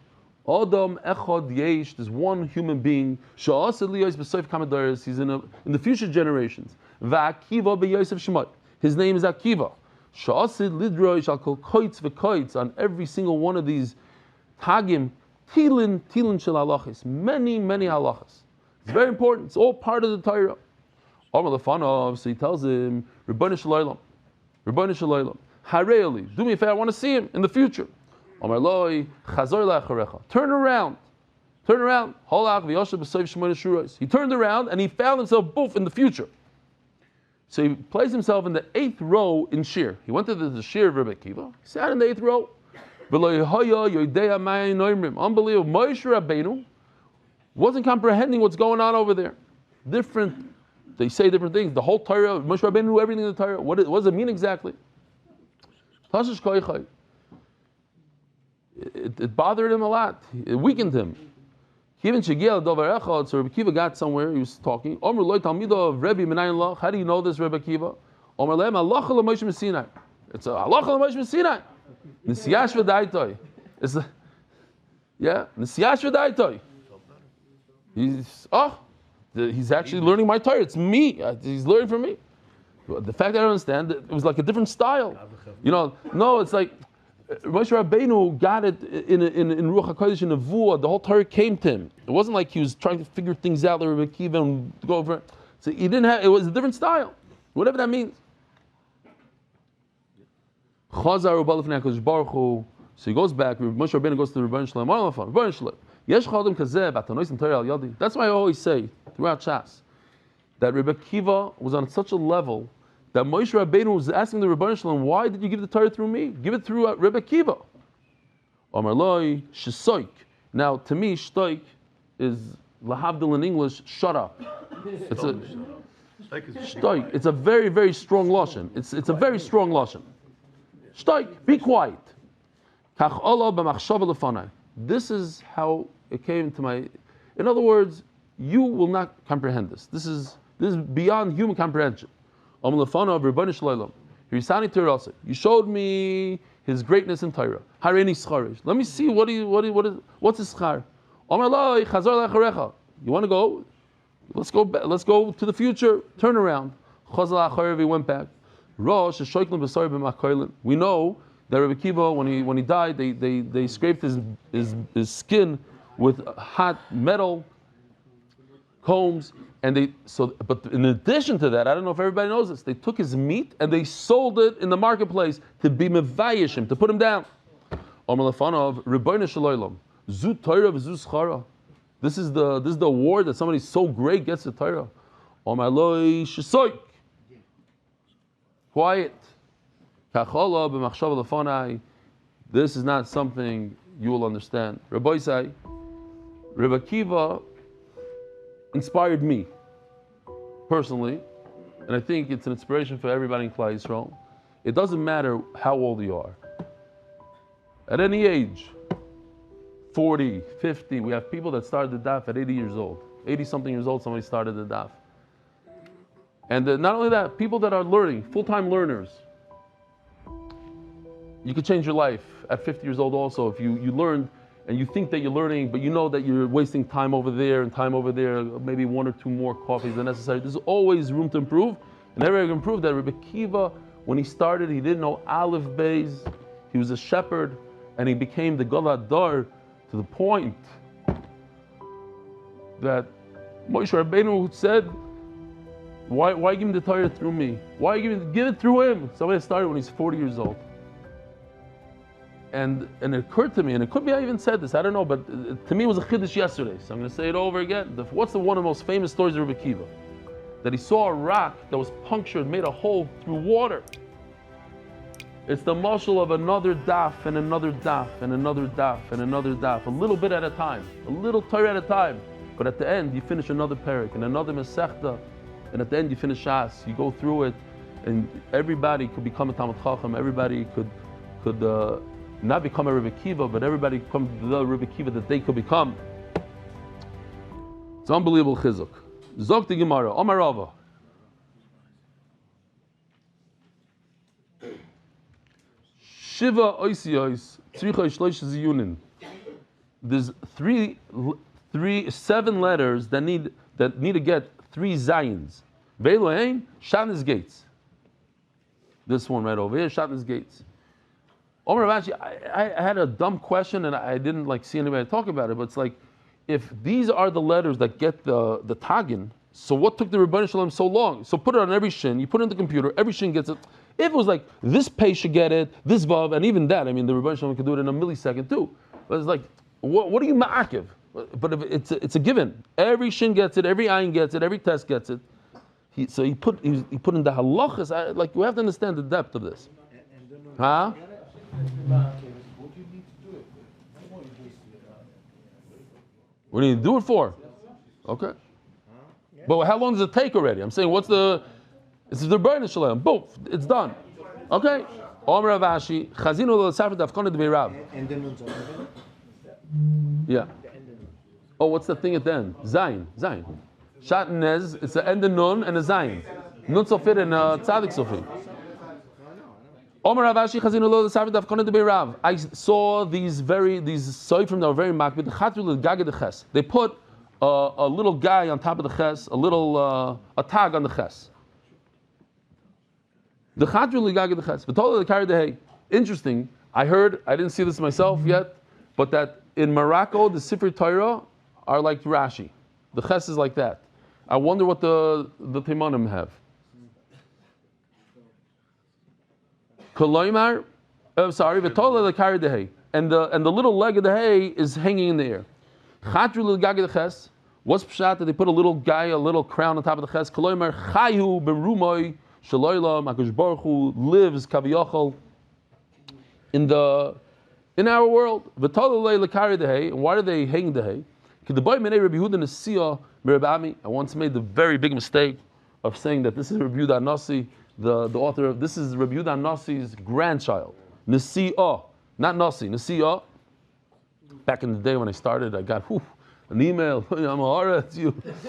Adam Echad Yesh. There's one human being. Sha'asad liyos b'soif kamadaris. He's in the future generations. Va'akiva b'yosef Shemot. His name is Akiva. Sha'asid lidroish al kol koitz v'koitz, on every single one of these tagim. Tilin shel halachas. Many halachas. It's very important. It's all part of the Torah. So he tells him, Rebbeinu Shalom, Hareili, do me a favor, I want to see him in the future. Amar Loi, Chazor la'acharecha. Turn around. Holach v'yoshev b'soif shmoyne shuros. He turned around and he found himself both in the future. So he placed himself in the 8th row in Shir. He went to the Shir of Rebbe Akiva. He sat in the 8th row. Unbelievable. Moshe Rabbeinu wasn't comprehending what's going on over there. They say different things. The whole Torah, Moshe Rabbeinu knew everything in the Torah. What does it mean exactly? It bothered him a lot. It weakened him. So Rebbe Akiva got somewhere. He was talking. How do you know this, Rebbe Akiva? It's a halacha l'Moshe Sinai. Nesiyash v'daitoi. Nesiyash v'daitoi. He's actually learning my Torah. It's me. He's learning from me. The fact that I don't understand, it was like a different style. No, it's like Moshe Rabbeinu got it in Ruach HaKodesh, in Nevuah. The whole Torah came to him. It wasn't like he was trying to figure things out like Rebbe Akiva and go over it. So he didn't have, it was a different style. Whatever that means. So he goes back. Moshe Rabbeinu goes to the Rebbeinu Shalom. That's why I always say throughout Shas that Rebbe Akiva was on such a level that Moshe Rabbeinu was asking the Rebbeinu Shalom, why did you give the Torah through me? Give it through Rebbe Akiva. Amar Loi shesoik. Now, to me, shtoik is lahavdil in English. Shut up. It's a shtoik. It's a very, very strong lashon. It's a very strong lashon. Shtoik, be quiet. Kach ola b'machshava lefanai. This is how it came to my. In other words, you will not comprehend this. This is beyond human comprehension. Am lefanav Rebbeinu Shloim. Hirisani Torah. You showed me His greatness in Torah. Hareini scharish. Let me see what's His schar. Amar lo chazar lecharecha. You want to go? Let's go to the future. Turn around. Chazal acharev. He went back. Rosh shoyklim b'sari b'makoilin. We know that Rebbe Kiva, when he died, they scraped his skin with hot metal combs, and but in addition to that, I don't know if everybody knows this, they took his meat and they sold it in the marketplace to be mevayish him, to put him down. This is the award that somebody so great gets to Torah. Quiet. This is not something you will understand. Rabbi say, Rebbe Kiva inspired me personally, and I think it's an inspiration for everybody in Klal Yisrael. It doesn't matter how old you are. At any age, 40, 50, we have people that started the daf at 80 years old. 80 something years old, somebody started the daf. And not only that, people that are learning, full-time learners. You could change your life at 50 years old also if you learn and you think that you're learning, but you know that you're wasting time over there and time over there, maybe one or two more coffees are necessary. There's always room to improve. And everybody can prove that Rebbe Kiva, when he started, he didn't know Aleph Beis. He was a shepherd, and he became the Gadol Hador to the point that Moshe Rabbeinu said, why give him the Torah through me? Why give it through him? Somebody started when he's 40 years old. And it occurred to me, and it could be I even said this, I don't know, but to me it was a chiddush yesterday, so I'm going to say it over again. What's one of the most famous stories of Rebbe Kiva? That he saw a rock that was punctured, made a hole through water. It's the mashal of another daf and another daf and another daf and another daf, a little bit at a time, a little Torah at a time. But at the end, you finish another parak and another mesechta, and at the end you finish Shas. You go through it, and everybody could become a Talmid Chacham. Everybody could not become a Rebbe Kiva, but everybody become the Rebbe Kiva that they could become. It's unbelievable chizuk. Zok the Gemara, Omar Rava. Shiva oisiyos tzricha shloish ziyunin. There's seven letters that need to get 3 zayins. Veilohein Shatnez gates. This one right over here, Shatnez gates. Omer Ravashi, I had a dumb question and I didn't see anybody talk about it, but it's like, if these are the letters that get the tagin, so what took the Rebbeinu Shalom so long? So put it on every shin, you put it in the computer, every shin gets it. If it was like, this page should get it, this vav, and even that, the Rebbeinu Shalom could do it in a millisecond too. But it's like, what are you ma'akiv? But if it's a given. Every shin gets it, every ayin gets it, every test gets it. He put in the halachas, you have to understand the depth of this. Huh? What do you do it for? Okay. But how long does it take already? I'm saying, it's the Rebbeinu Shalom. Boom, it's done. Okay. Omer Ravashi, Chazinu l'Safar Dafkona d'Beirav. Yeah. Oh, what's the thing at the end? Zayin. Shatnez, it's an end of nun and a zayin. Nun sofir and a tzadik sofir. I saw these soifrim that were very makbid. They put a little guy on top of the ches, a tag on the ches. The chadru l'gaged the ches. V'tol carried the hay. Interesting. I didn't see this myself yet, but that in Morocco the Sifrei Torah are like Rashi. The ches is like that. I wonder what the Teimanim have. Koloimar, v'tola l'karei the hay, and the little leg of the hay is hanging in the air. Chatru l'gaged the ches. What's pshat that they put a little crown on top of the ches? Koloimar chayu berumoy shaloylam Hakadosh Baruch Hu lives kaviyachol in our world. V'tola l'karei the hay. And why are they hanging the hay? I once made the very big mistake of saying that this is Rabbi Yehuda Nasi, the author of this is Rabbi Yehuda Nasi's grandchild. Nasi'ah, not Nasi, Nasi'ah. Back in the day when I started, I got an email. I'm a it's you. Bidchu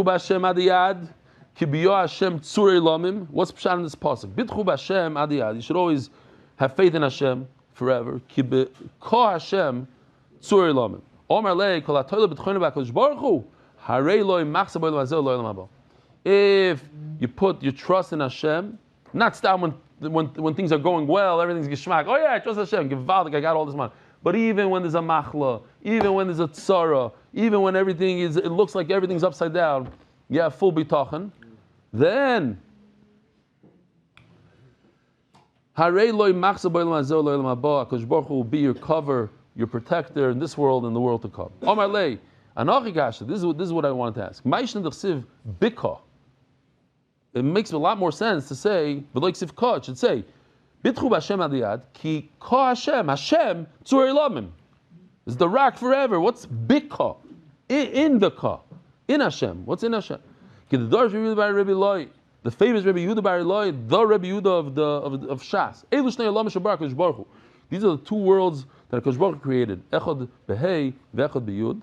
b'Hashem adiyad, kibiyo Hashem tzurei lamim. What's pshat in this pasuk? Bidchu b'Hashem adiyad. You should always have faith in Hashem forever. Kibiyo Hashem tzurei lamim. Omar lei kol hatoyle b'tchoinu b'Hakadosh Baruch Hu. Harei loy machsa b'olam hazeh loy olam haba. If you put your trust in Hashem, not stop when things are going well, everything's geschmack. Oh yeah, I trust Hashem. Givaldik, I got all this money. But even when there's a machla, even when there's a tzara, even when it looks like everything's upside down, you have full bitachon, then Harei loy machsa b'olam hazeh loy olam haba. HaKadosh Baruch Hu will be your cover, your protector in this world and the world to come. Omar lei, anachi gasha. This is what I wanted to ask. Ma'ishna d'chsiv bika. It makes a lot more sense to say, v'lo ksiv ka, it should say, Bitchu b'Hashem adiyad, ki ka Hashem, Hashem tzurei lamim. It's the rock forever. What's bika? In the ka. In Hashem. What's in Hashem? Ki the Darsh Rebbe Yehuda bar Rebbe Eloi, the famous Rebbe Yehuda bar Eloi, the Rebbe Yehuda of Shas. Elu shnei olam shabar HaKadosh Baruch Hu. These are the two worlds that HaKadosh Baruch Hu created. Echad b'hei, v'echad b'yud.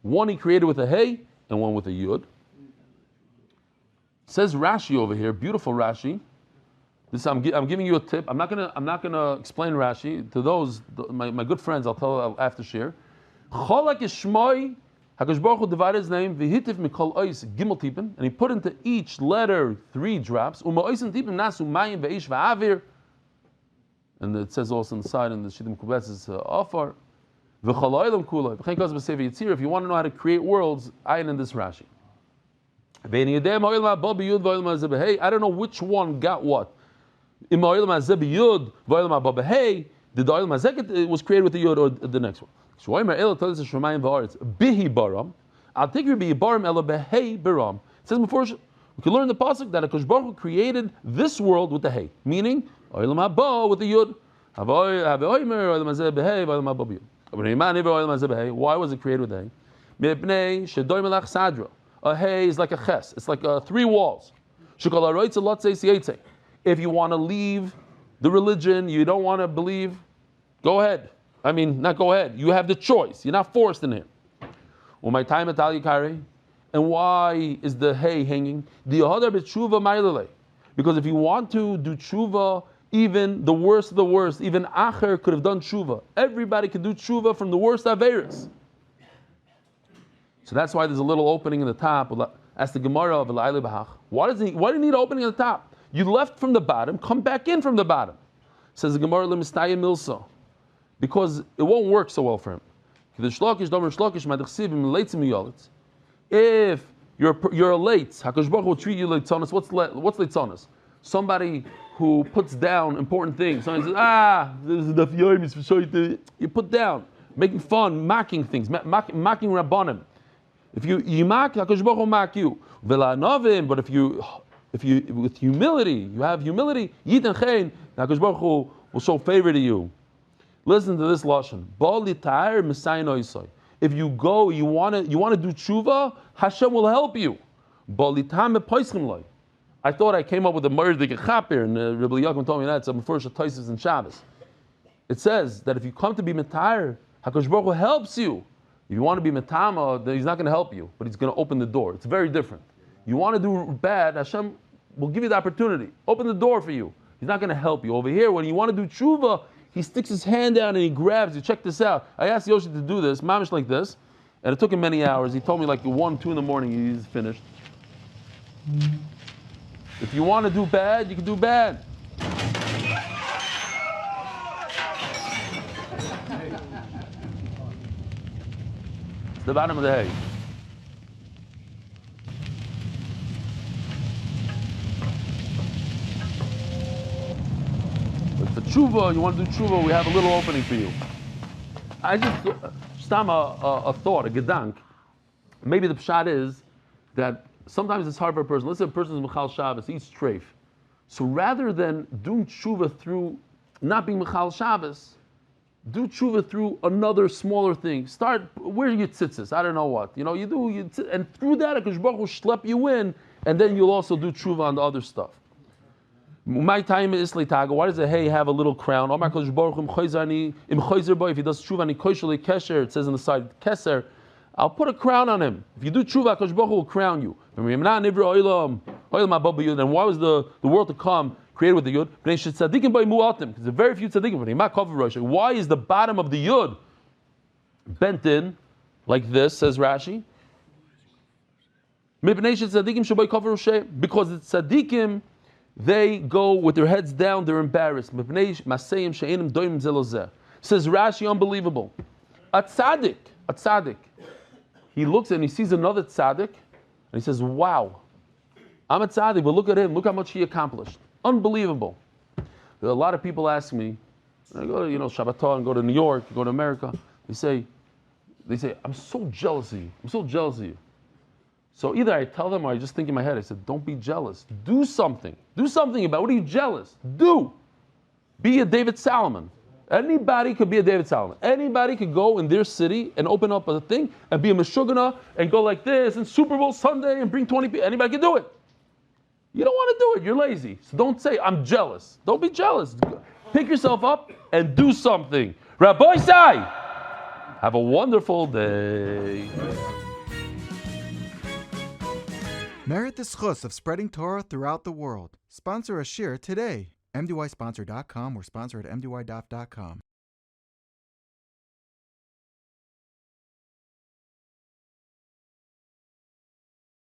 One he created with a hey, and one with a yud. Says Rashi over here, beautiful Rashi. This I'm giving you a tip. I'm not gonna explain Rashi to those my good friends. I'll tell after share. Cholak Ishmoi, HaKadosh Baruch Hu divided his name v'hitif mikol ois gimel tipim, and he put into each letter 3 drops. Uma oisin tipim nasu mayim ve'ish va'avir, and it says also on the side in the Shidduch Kubetzes is afar v'chol oilam kulay v'chein kos b'sev yitzir. If you want to know how to create worlds, ayin in this Rashi. I don't know which one got what. Did the oil mazeket was created with the yud or the next one? I'll take you be baram ela behei baram. It says before we can learn the pasuk that HaKadosh Baruch Hu created this world with the hay, meaning oil mabo with the yud. Why was it created with the hay? A hay is like a ches. It's like 3 walls. If you want to leave the religion, you don't want to believe, go ahead. I mean, not go ahead. You have the choice. You're not forced in here. And why is the hay hanging? Because if you want to do tshuva, even the worst of the worst, even Acher could have done tshuva. Everybody could do tshuva from the worst Averis. So that's why there's a little opening in the top. Ask the Gemara of Eli Stefansky. Why do you need an opening at the top? You left from the bottom, come back in from the bottom. Says the Gemara Lemistaya Milsa. Because it won't work so well for him. If you're a late, HaKadosh Baruch Hu will treat you like tzonos. What's tzonos? Somebody who puts down important things. Somebody says, this is Daf Yomi. You put down, making fun, mocking things, mocking Rabbanim. If you mock, HaKadosh Baruch Hu mock you. But if you with humility, you have humility, Yiten Chein, HaKadosh Baruch Hu will show favor to you. Listen to this lashon. If you go, you want to do tshuva, Hashem will help you. I thought I came up with a murder chaper, and Rabbi Yaakov told me that. So before Shattaisis and Shabbos, it says that if you come to be metayr, HaKadosh Baruch Hu helps you. If you want to be metama, then He's not going to help you, but He's going to open the door. It's very different. You want to do bad, Hashem will give you the opportunity, open the door for you. He's not going to help you. Over here, when you want to do tshuva, He sticks His hand down and He grabs you. Check this out. I asked Yoshi to do this, mamish like this, and it took him many hours. He told me like 1, 2 in the morning he's finished. If you want to do bad, you can do bad. It's the bottom of the hay. But for tshuva, you want to do tshuva, we have a little opening for you. I just a thought, a gedank. Maybe the pshat is that sometimes it's hard for a person. Let's say a person is Michal Shabbos, eats treif. So rather than doing tshuva through not being Michal Shabbos, do tshuva through another smaller thing. Start where you tzitzis, I don't know what. And through that, HaKadosh Baruch Hu schlep you in, and then you'll also do tshuva on the other stuff. My time is Islay. Why does a hay have a little crown? Omar Kodesh Baruch Hu, im chayzer boy. If he does tshuva ani koshel kesher, it says on the side keser, I'll put a crown on him. If you do tshuva, Kodesh Baruch Hu will crown you. Then why was the world to come created with the yud? Because there are very few tzaddikim. Why is the bottom of the yud bent in like this? Says Rashi. Because the tzaddikim, they go with their heads down, they're embarrassed. Says Rashi, unbelievable. A tzaddik, he looks and he sees another tzaddik, and he says, wow, I'm a tzaddik, but look at him, look how much he accomplished. Unbelievable. A lot of people ask me, I go to Shabbaton and go to New York, go to America, they say, I'm so jealous of you. I'm so jealous of you. So either I tell them or I just think in my head, I said, don't be jealous. Do something. Do something about it. What are you jealous? Do. Be a David Salomon. Anybody could be a David Salomon. Anybody could go in their city and open up a thing and be a Meshugana and go like this and Super Bowl Sunday and bring 20 people. Anybody can do it. You don't want to do it. You're lazy. So don't say, I'm jealous. Don't be jealous. Pick yourself up and do something. Rabbi Sai, have a wonderful day. Merit the schus of spreading Torah throughout the world. Sponsor a shir today. MDYsponsor.com or sponsor at MDYDaf.com.